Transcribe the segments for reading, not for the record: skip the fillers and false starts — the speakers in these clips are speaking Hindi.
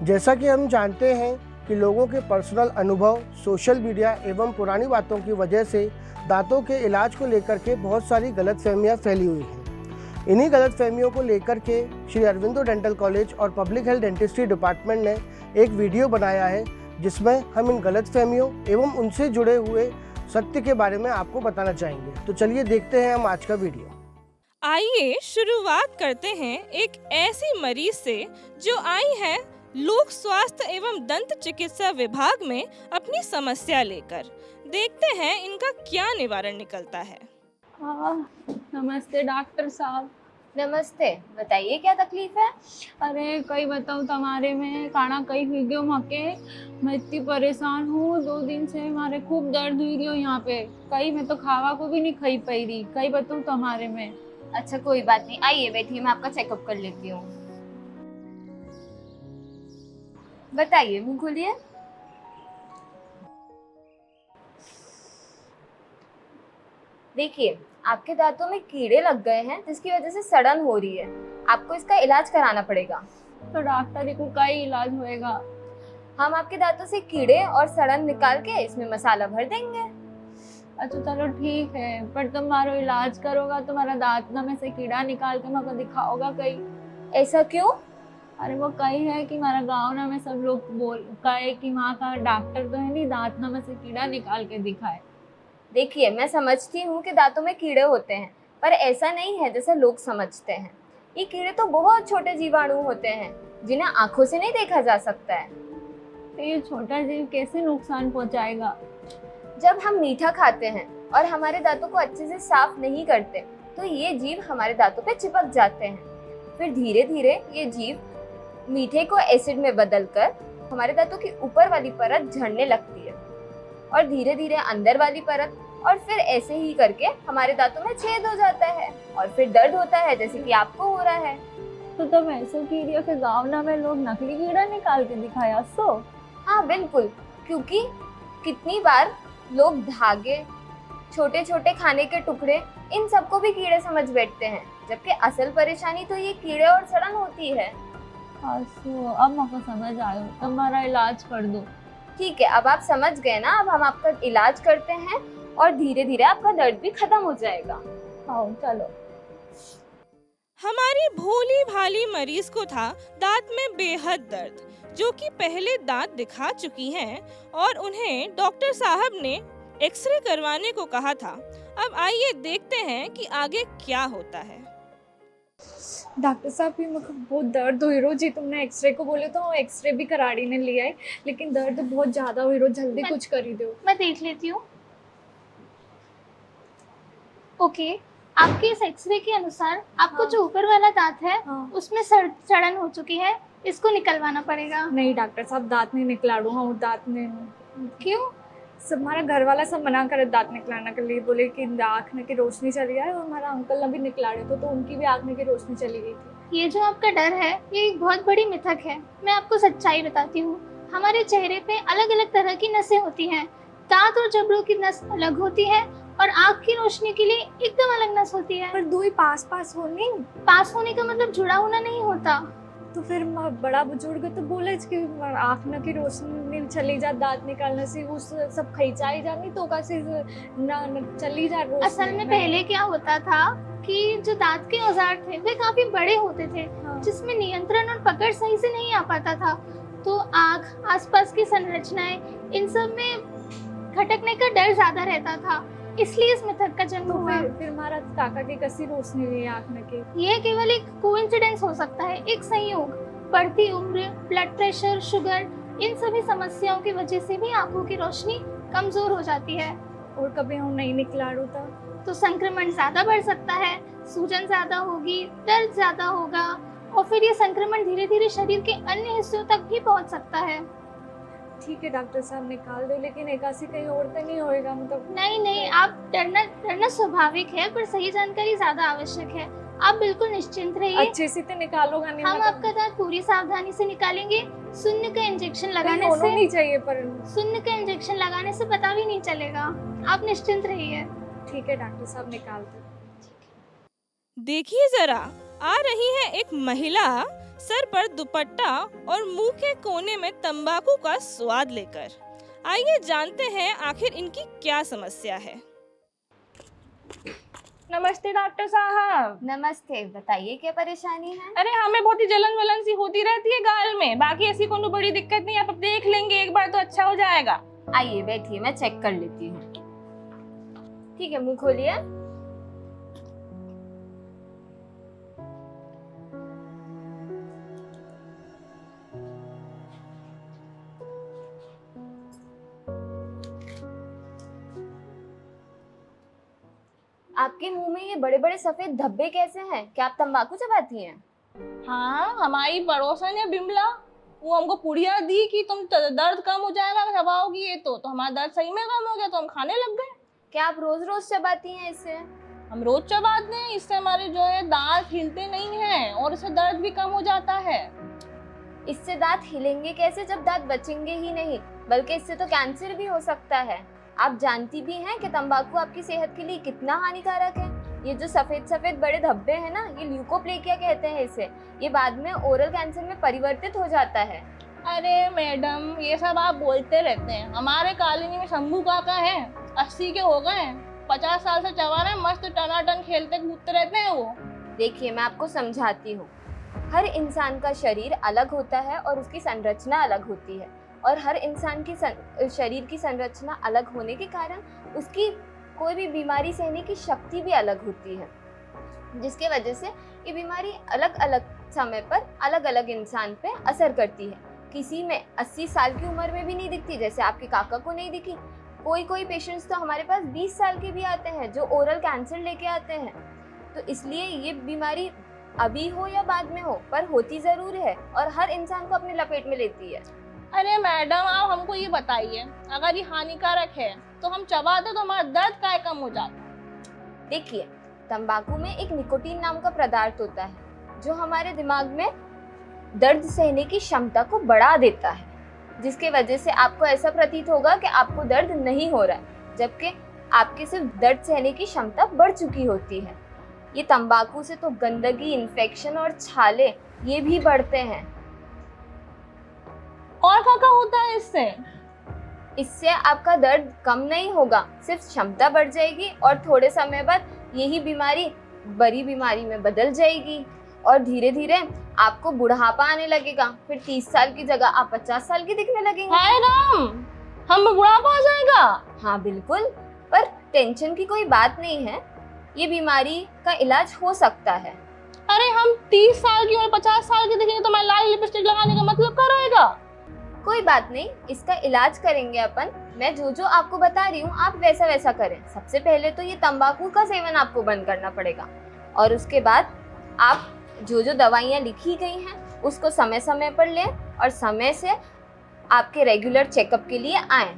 जैसा कि हम जानते हैं कि लोगों के पर्सनल अनुभव, सोशल मीडिया एवं पुरानी बातों की वजह से दांतों के इलाज को लेकर के बहुत सारी गलतफहमियां फैली हुई हैं। इन्हीं गलतफहमियों को लेकर के श्री अरविंदो डेंटल कॉलेज और पब्लिक हेल्थ डेंटिस्ट्री डिपार्टमेंट ने एक वीडियो बनाया है, जिसमें हम इन गलतफहमियों एवं उनसे जुड़े हुए सत्य के बारे में आपको बताना चाहेंगे। तो चलिए देखते हैं हम आज का वीडियो। आइए शुरुआत करते हैं एक ऐसी मरीज से जो आई है लोक स्वास्थ्य एवं दंत चिकित्सा विभाग में अपनी समस्या लेकर। देखते हैं इनका क्या निवारण निकलता है। नमस्ते डॉक्टर साहब। नमस्ते, बताइए क्या तकलीफ है। अरे कई बताओ तुम्हारे में काना कई हुई गयो मके। मैं इतनी परेशान हूँ, 2 दिन से हमारे खूब दर्द हुई गयो यहाँ पे। कई मैं तो खावा को भी नहीं खाई पाई रही। कई बताऊँ तुम्हारे में। अच्छा कोई बात नहीं, आइए बैठिए, मैं आपका चेकअप कर लेती हूँ। बताइए, मुंह खोलिए। देखिए, आपके दांतों में कीड़े लग गए हैं जिसकी वजह से सड़न हो रही है। आपको इसका इलाज कराना पड़ेगा। तो डॉक्टर जी को का इलाज होएगा? हम आपके दांतों से कीड़े और सड़न निकाल के इसमें मसाला भर देंगे। अच्छा चलो ठीक है, पर तुम्हारा इलाज करोगा तुम्हारा दांत ना में से कीड़ा निकाल के मेरे को दिखाओगा कहीं? ऐसा क्यों? अरे वो कही है कि हमारा गाँव ना में सब लोग बोल कहे कि वहाँ का डॉक्टर तो है नहीं, दांत ना में से कीड़ा निकाल के दिखाए। देखिए, मैं समझती हूँ कि दांतों में कीड़े होते हैं, पर ऐसा नहीं है जैसा लोग समझते हैं। ये कीड़े तो बहुत छोटे जीवाणु होते हैं जिन्हें आंखों से नहीं देखा जा सकता है। तो ये छोटा जीव कैसे नुकसान पहुँचाएगा? जब हम मीठा खाते हैं और हमारे दांतों को अच्छे से साफ नहीं करते तो ये जीव हमारे दांतों पे चिपक जाते हैं। फिर धीरे धीरे ये जीव मीठे को एसिड में बदलकर हमारे दांतों की ऊपर वाली परत झड़ने लगती है और धीरे धीरे अंदर वाली परत, और फिर ऐसे ही करके हमारे दांतों में छेद हो जाता है और फिर दर्द होता है, जैसे कि आपको हो रहा है। तो तुम ऐसे कह रही हो कि गाँव ना में लोग नकली कीड़ा निकाल के दिखाया सो? हाँ बिल्कुल, क्योंकि कितनी बार लोग धागे, छोटे छोटे खाने के टुकड़े, इन सबको भी कीड़े समझ बैठते हैं, जबकि असल परेशानी तो ये कीड़े और सड़न होती है। सो अब मुझको समझ आयो, तुम्हारा इलाज कर दो। ठीक है, अब आप समझ गए ना। अब हम आपका इलाज करते हैं और धीरे धीरे आपका दर्द भी खत्म हो जाएगा। आओ चलो। हमारी भोली भाली मरीज को था दांत में बेहद दर्द, जो कि पहले दांत दिखा चुकी हैं और उन्हें डॉक्टर साहब ने एक्सरे करवाने को कहा था। अब आइए देखते हैं कि आगे क्या होता है। डॉक्टर साहब भी मुझे बहुत दर्द हुई रो जी। तुमने एक्सरे को बोले तो एक्सरे भी कराड़ी ने लिया है, लेकिन दर्द बहुत ज़्यादा हुई रो। जल्दी कुछ करी दो। मैं देख लेती हूँ। ओके, आपके इस एक्सरे के अनुसार आपको जो ऊपर वाला दांत है उसमें सड़न हो चुकी है, इसको निकलवाना पड़ेगा। नहीं डॉक्टर साहब, दांत नहीं निकला दूँ। हाँ दांत नहीं। क्यों? सब हमारा घर वाला सब मना करे दांत निकलाने के लिए, बोले कि आँख में की रोशनी चली जाए। और हमारा अंकल ने भी निकला रहे थे तो उनकी भी आँख में की रोशनी चली गई थी। ये जो आपका डर है ये एक बहुत बड़ी मिथक है। मैं आपको सच्चाई बताती हूँ। हमारे चेहरे पे अलग अलग तरह की नसें होती हैं। दांत और जबड़ों की नस अलग होती है और आँख की रोशनी के लिए एकदम अलग नस होती है। पर दो ही पास पास हो नहीं। पास होने का मतलब जुड़ा होना नहीं होता। तो फिर बड़ा बुजुर्ग तो बोले कि आँख न की रोशनी चली जा दांत निकालने से, वो सब खिंचाई जानी तो कैसे न चली जा रोशनी। असल में पहले क्या होता था कि जो दांत के औजार थे वे काफी बड़े होते थे, जिसमें नियंत्रण और पकड़ सही से नहीं आ पाता था। तो आँख, आसपास की संरचनाएं, इन सब में खटकने का डर ज्यादा रहता था, इसलिए इस मिथक का जन्म हुआ। फिर हमारा काका की कैसी रोशनी हुई आँख में की? ये केवल एक कोइंसिडेंस हो सकता है, एक संयोग। बढ़ती उम्र, ब्लड प्रेशर, शुगर, इन सभी समस्याओं की वजह से भी आंखों की रोशनी कमजोर हो जाती है। और कभी हम नहीं निकला रूता तो संक्रमण ज्यादा बढ़ सकता है, सूजन ज्यादा होगी, दर्द ज्यादा होगा और फिर ये संक्रमण धीरे धीरे शरीर के अन्य हिस्सों तक भी पहुंच सकता है। ठीक है डॉक्टर साहब, निकाल दो, लेकिन एकासी कहीं और तो नहीं होएगा? मतलब नहीं, आप डरना स्वाभाविक है, पर सही जानकारी ज्यादा आवश्यक है। आप बिल्कुल निश्चिंत रहिए। अच्छे से तो निकालोगा नहीं? हम आपका दांत पूरी सावधानी से निकालेंगे। शून्य का इंजेक्शन लगाने से नहीं चाहिए, पर शून्य का इंजेक्शन लगाने से पता भी नहीं चलेगा। आप निश्चिंत रहिए। ठीक है डॉक्टर साहब, निकाल दो। देखिए जरा, आ रही है एक महिला सर पर दुपट्टा और मुंह के कोने में तंबाकू का स्वाद लेकर। आइए जानते हैं आखिर इनकी क्या समस्या है। नमस्ते डॉक्टर साहब। नमस्ते, बताइए क्या परेशानी है? अरे हमें बहुत ही जलन वलन सी होती रहती है गाल में, बाकी ऐसी कोई बड़ी दिक्कत नहीं है, आप देख लेंगे एक बार तो अच्छा हो जाएगा। आइए बैठिए, मैं चेक कर लेती हूँ। ठीक है, मुंह खोलिए। आपके मुंह में ये बड़े बड़े सफेद धब्बे कैसे हैं? क्या आप तंबाकू चबाती हैं? हाँ, हमारी पड़ोसन है बिमला, वो हमको पुड़िया दी कि तुम दर्द कम हो जाएगा चबाओगी ये तो हमारा दर्द सही में कम हो गया तो हम खाने लग गए। क्या आप रोज रोज चबाती हैं इससे? हम रोज चबाते हैं, इससे हमारे जो है दांत हिलते नहीं हैं और इससे दर्द भी कम हो जाता है। इससे दांत हिलेंगे कैसे जब दांत बचेंगे ही नहीं, बल्कि इससे तो कैंसर भी हो सकता है। आप जानती भी हैं कि तंबाकू आपकी सेहत के लिए कितना हानिकारक है। ये जो सफेद सफेद बड़े धब्बे हैं ना, ये ल्यूकोप्लेकिया कहते हैं इसे। ये बाद में ओरल कैंसर में परिवर्तित हो जाता है। अरे मैडम, ये सब आप बोलते रहते हैं। हमारे कॉलोनी में शंभू काका है, 80 के हो गए, 50 साल से चबा रहे हैं, मस्त टनाटन खेलते कूदते रहते हैं वो। देखिए, मैं आपको समझाती हूँ। हर इंसान का शरीर अलग होता है और उसकी संरचना अलग होती है, और हर इंसान की शरीर की संरचना अलग होने के कारण उसकी कोई भी बीमारी सहने की शक्ति भी अलग होती है, जिसके वजह से ये बीमारी अलग अलग समय पर अलग अलग इंसान पे असर करती है। किसी में 80 साल की उम्र में भी नहीं दिखती, जैसे आपके काका को नहीं दिखी। कोई पेशेंट्स तो हमारे पास 20 साल के भी आते हैं जो ओरल कैंसर लेके आते हैं। तो इसलिए ये बीमारी अभी हो या बाद में हो, पर होती ज़रूर है और हर इंसान को अपने लपेट में लेती है। अरे मैडम, आप हमको ये बताइए, अगर ये हानिकारक है तो हम चबाते तो हमारा दर्द काय कम हो जाता? देखिए, तंबाकू में एक निकोटीन नाम का पदार्थ होता है जो हमारे दिमाग में दर्द सहने की क्षमता को बढ़ा देता है, जिसके वजह से आपको ऐसा प्रतीत होगा कि आपको दर्द नहीं हो रहा है, जबकि आपके सिर्फ दर्द सहने की क्षमता बढ़ चुकी होती है। ये तंबाकू से तो गंदगी, इन्फेक्शन और छाले ये भी बढ़ते हैं। और क्या होता है इससे? इससे आपका दर्द कम नहीं होगा, सिर्फ क्षमता बढ़ जाएगी और थोड़े समय बाद यही बीमारी बड़ी बीमारी में बदल जाएगी और धीरे धीरे आपको बुढ़ापा आने लगेगा। फिर 30 साल की जगह आप 50 साल की दिखने लगेंगे। हाय राम, हम बुढ़ापा आ जाएगा? हाँ बिल्कुल, पर टेंशन की कोई बात नहीं है। ये बीमारी का इलाज हो सकता है। अरे हम 30 साल की और 50 साल की दिखेंगे तो मैं लाल लिपस्टिक लगाने का मतलब क्या रहेगा? कोई बात नहीं, इसका इलाज करेंगे अपन। मैं जो जो आपको बता रही हूँ आप वैसा वैसा करें। सबसे पहले तो ये तंबाकू का सेवन आपको बंद करना पड़ेगा, और उसके बाद आप जो जो दवाइयाँ लिखी गई हैं उसको समय समय पर लें और समय से आपके रेगुलर चेकअप के लिए आएँ।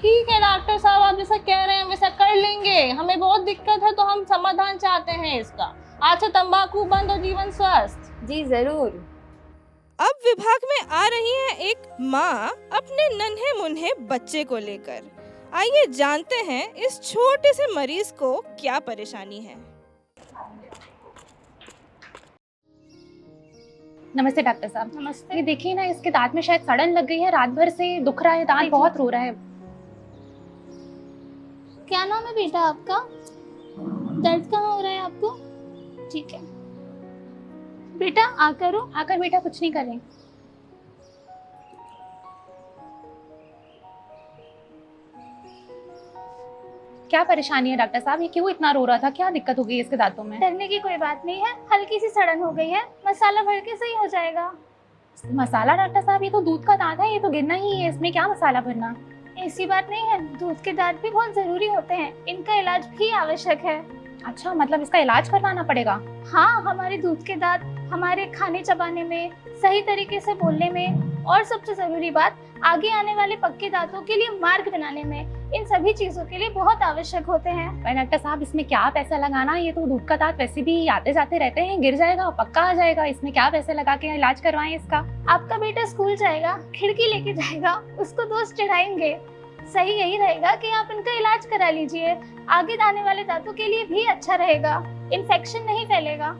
ठीक है डॉक्टर साहब, आप जैसा कह रहे हैं वैसा कर लेंगे। हमें बहुत दिक्कत है तो हम समाधान चाहते हैं इसका। आज से तंबाकू बंद और जीवन स्वस्थ। जी जरूर। अब विभाग में आ रही है एक माँ अपने नन्हे मुन्हे बच्चे को लेकर। आइए जानते हैं इस छोटे से मरीज को क्या परेशानी है। नमस्ते डॉक्टर साहब। नमस्ते। ये देखिए ना, इसके दांत में शायद सड़न लग गई है, रात भर से दुख रहा है, दांत बहुत रो रहा है। क्या नाम है बेटा आपका? दर्द कहाँ हो रहा है आपको? ठीक है बेटा, आकर हो। आकर बेटा, कुछ नहीं करें। क्या परेशानी है डॉक्टर साहब? ये क्यों इतना रो रहा था? क्या दिक्कत हो गई इसके दांतों में? डरने की कोई बात नहीं है, हल्की सी सड़न हो गई है, मसाला भर के सही हो जाएगा। मसाला? डॉक्टर साहब, ये तो दूध का दांत है, ये तो गिरना ही है, इसमें क्या मसाला भरना? ऐसी बात नहीं है, दूध के दांत भी बहुत जरूरी होते हैं, इनका इलाज भी आवश्यक है। अच्छा, मतलब इसका इलाज करवाना पड़ेगा? हाँ, हमारे दूध के दांत हमारे खाने चबाने में, सही तरीके से बोलने में, और सबसे जरूरी बात आगे आने वाले पक्के दांतों के लिए मार्ग बनाने में, इन सभी चीजों के लिए बहुत आवश्यक होते हैं। पर डॉक्टर साहब, इसमें क्या पैसा लगाना? ये तो दूध का दांत वैसे भी आते जाते रहते हैं, गिर जाएगा, पक्का आ जाएगा, इसमें क्या पैसे लगा के इलाज करवाएं इसका? आपका बेटा स्कूल जाएगा, खिड़की लेके जाएगा, उसको दोस्त चढ़ाएंगे। सही यही रहेगा कि आप इनका इलाज करा लीजिए, आगे आने वाले दांतों के लिए भी अच्छा रहेगा, इन्फेक्शन नहीं फैलेगा।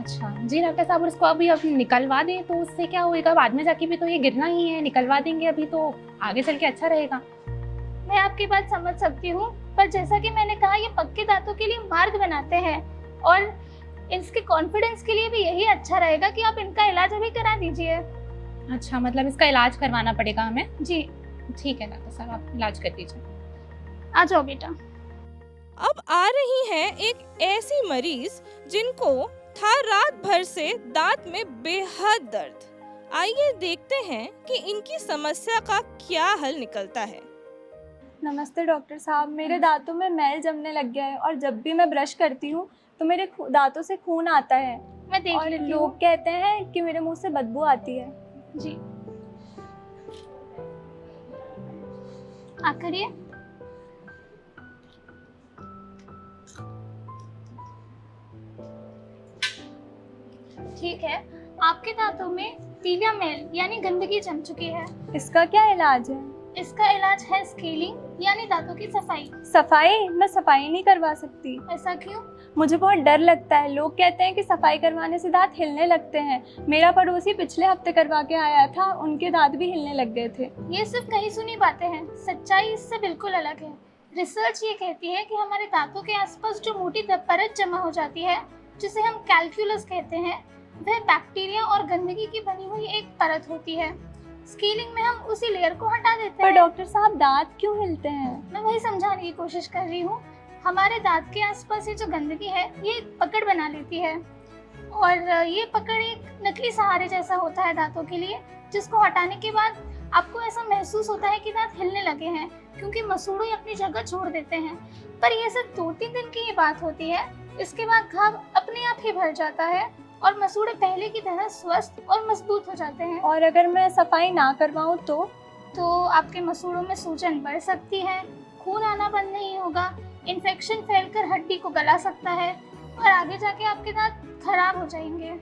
अच्छा जी डॉक्टर साहब, उसको अभी निकलवा दें तो उससे क्या होएगा? बाद में जाके भी तो ये गिरना ही है, निकलवा देंगे अभी तो आगे चल के अच्छा रहेगा। मैं आपकी बात समझ सकती हूँ, पर जैसा कि मैंने कहा, ये पक्के दांतों के लिए मार्ग बनाते हैं और इसके कॉन्फिडेंस के लिए भी यही अच्छा रहेगा कि आप इनका इलाज अभी करा दीजिए। अच्छा, मतलब इसका इलाज करवाना पड़ेगा हमें? जी। ठीक है डॉक्टर साहब, आप इलाज कर दीजिए। आ जाओ बेटा। अब आ रही है एक ऐसी मरीज जिनको था रात भर से दांत में बेहद दर्द। आइए देखते हैं कि इनकी समस्या का क्या हल निकलता है। नमस्ते डॉक्टर साहब, मेरे दांतों में मैल जमने लग गया है और जब भी मैं ब्रश करती हूँ तो मेरे दांतों से खून आता है मैं देख और लेती लोग हूँ। कहते हैं कि मेरे मुंह से बदबू आती है। जी, आप करिए। ठीक है, आपके दांतों में पीला मैल यानी गंदगी जम चुकी है। इसका क्या इलाज है? इसका इलाज है स्केलिंग यानी दांतों की सफाई। सफाई? मैं सफाई नहीं करवा सकती। ऐसा क्यों? मुझे बहुत डर लगता है। लोग कहते हैं कि सफाई करवाने से दांत हिलने लगते हैं। मेरा पड़ोसी पिछले हफ्ते करवा के आया था, उनके दांत भी हिलने लग गए थे। ये सिर्फ कहीं सुनी बातें हैं, सच्चाई इससे बिल्कुल अलग है। रिसर्च ये कहती है कि हमारे दांतों के आसपास जो मोटी परत जमा हो जाती है, जिसे हम कैल्कुलस कहते हैं, वह बैक्टीरिया और गंदगी की बनी हुई एक परत होती है। स्केलिंग में हम उसी लेयर को हटा देते पर हैं। डॉक्टर साहब, दांत क्यों हिलते हैं? मैं वही समझाने की कोशिश कर रही हूँ। हमारे दांत के आसपास ये जो गंदगी है, ये एक पकड़ बना लेती है और ये पकड़ एक नकली सहारे जैसा होता है दांतों के लिए, जिसको हटाने के बाद आपको ऐसा महसूस होता है कि दांत हिलने लगे हैं, क्योंकि मसूड़े अपनी जगह छोड़ देते हैं। पर ये सिर्फ 2-3 दिन की ही बात होती है। इसके बाद घाव अपने आप ही भर जाता है और मसूड़े पहले की तरह स्वस्थ और मजबूत हो जाते हैं। और अगर मैं सफाई ना करवाऊँ तो आपके मसूड़ों में सूजन बढ़ सकती है, खून आना बंद नहीं होगा, इन्फेक्शन फैलकर हड्डी को गला सकता है और आगे जाके आपके दांत खराब हो जाएंगे।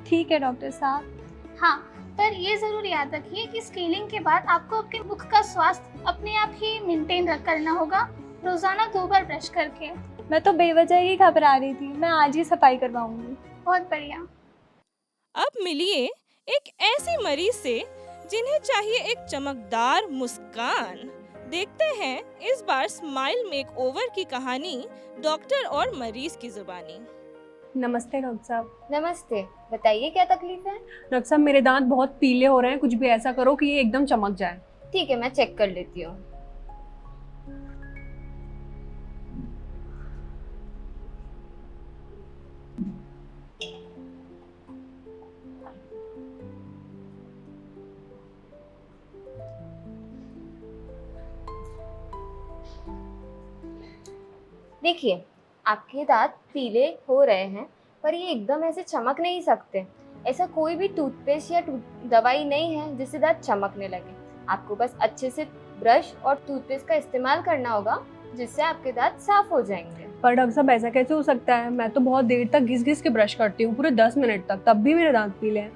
ठीक है डॉक्टर साहब। हाँ, पर ये जरूर याद रखिए कि स्केलिंग के बाद आपको आपके मुख का स्वास्थ्य अपने आप ही मेंटेन करना होगा, रोजाना 2 बार ब्रश करके। मैं तो बेवजह ही घबरा रही थी। मैं आज ही सफाई करवाऊंगी। बहुत बढ़िया। अब मिलिए एक ऐसी मरीज से जिन्हें चाहिए एक चमकदार मुस्कान। देखते हैं इस बार स्माइल मेकओवर की कहानी डॉक्टर और मरीज की जुबानी। नमस्ते डॉक्टर साहब। नमस्ते, बताइए क्या तकलीफ है? डॉक्टर साहब, मेरे दांत बहुत पीले हो रहे हैं। कुछ भी ऐसा करो कि ये एकदम चमक जाए। ठीक है, मैं चेक कर लेती हूँ। देखिए, आपके दांत पीले हो रहे हैं, पर ये एकदम ऐसे चमक नहीं सकते। ऐसा कोई भी टूथपेस्ट या दवाई नहीं है जिससे दांत चमकने लगे। आपको बस अच्छे से ब्रश और टूथपेस्ट का इस्तेमाल करना होगा, जिससे आपके दांत साफ हो जाएंगे। पर डॉक्टर साहब, ऐसा कैसे हो सकता है? मैं तो बहुत देर तक घिस घिस के ब्रश करती हूँ, पूरे 10 मिनट तक, तब भी मेरे दांत पीले हैं।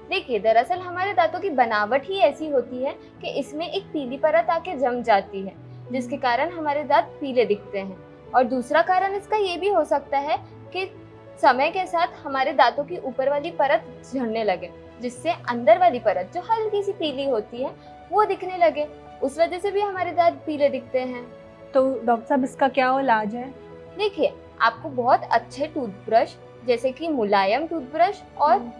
देखिए, दरअसल हमारे दांतों की बनावट ही ऐसी होती है कि इसमें एक पीली परत आके जम जाती है, जिसके कारण हमारे दांत पीले दिखते हैं। और दूसरा कारण इसका ये भी हो सकता है कि समय के साथ हमारे दांतों की ऊपर वाली परत झड़ने लगे, जिससे अंदर वाली परत जो हल्की सी पीली होती है वो दिखने लगे। उस वजह से भी हमारे दांत पीले दिखते हैं। तो डॉक्टर साहब, इसका क्या इलाज है? देखिए, आपको बहुत अच्छे टूथब्रश, जैसे कि मुलायम टूथब्रश और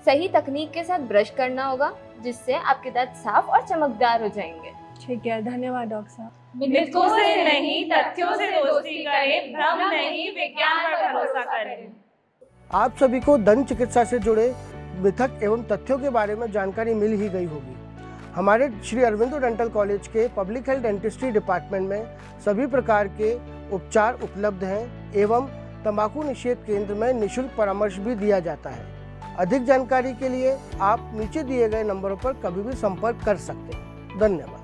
सही तकनीक के साथ ब्रश करना होगा, जिससे आपके दांत साफ और चमकदार हो जाएंगे। ठीक है, धन्यवाद डॉक्टर साहब। मिथकों से नहीं, तथ्यों से दोस्ती करें, भ्रम नहीं, विज्ञान पर भरोसा करें। आप सभी को दंत चिकित्सा से जुड़े मिथक एवं तथ्यों के बारे में जानकारी मिल ही गई होगी। हमारे श्री अरविंदो डेंटल कॉलेज के पब्लिक हेल्थ डेंटिस्ट्री डिपार्टमेंट में सभी प्रकार के उपचार उपलब्ध हैं एवं तंबाकू निषेध केंद्र में निःशुल्क परामर्श भी दिया जाता है। अधिक जानकारी के लिए आप नीचे दिए गए नंबरों पर कभी भी संपर्क कर सकते हैं। धन्यवाद।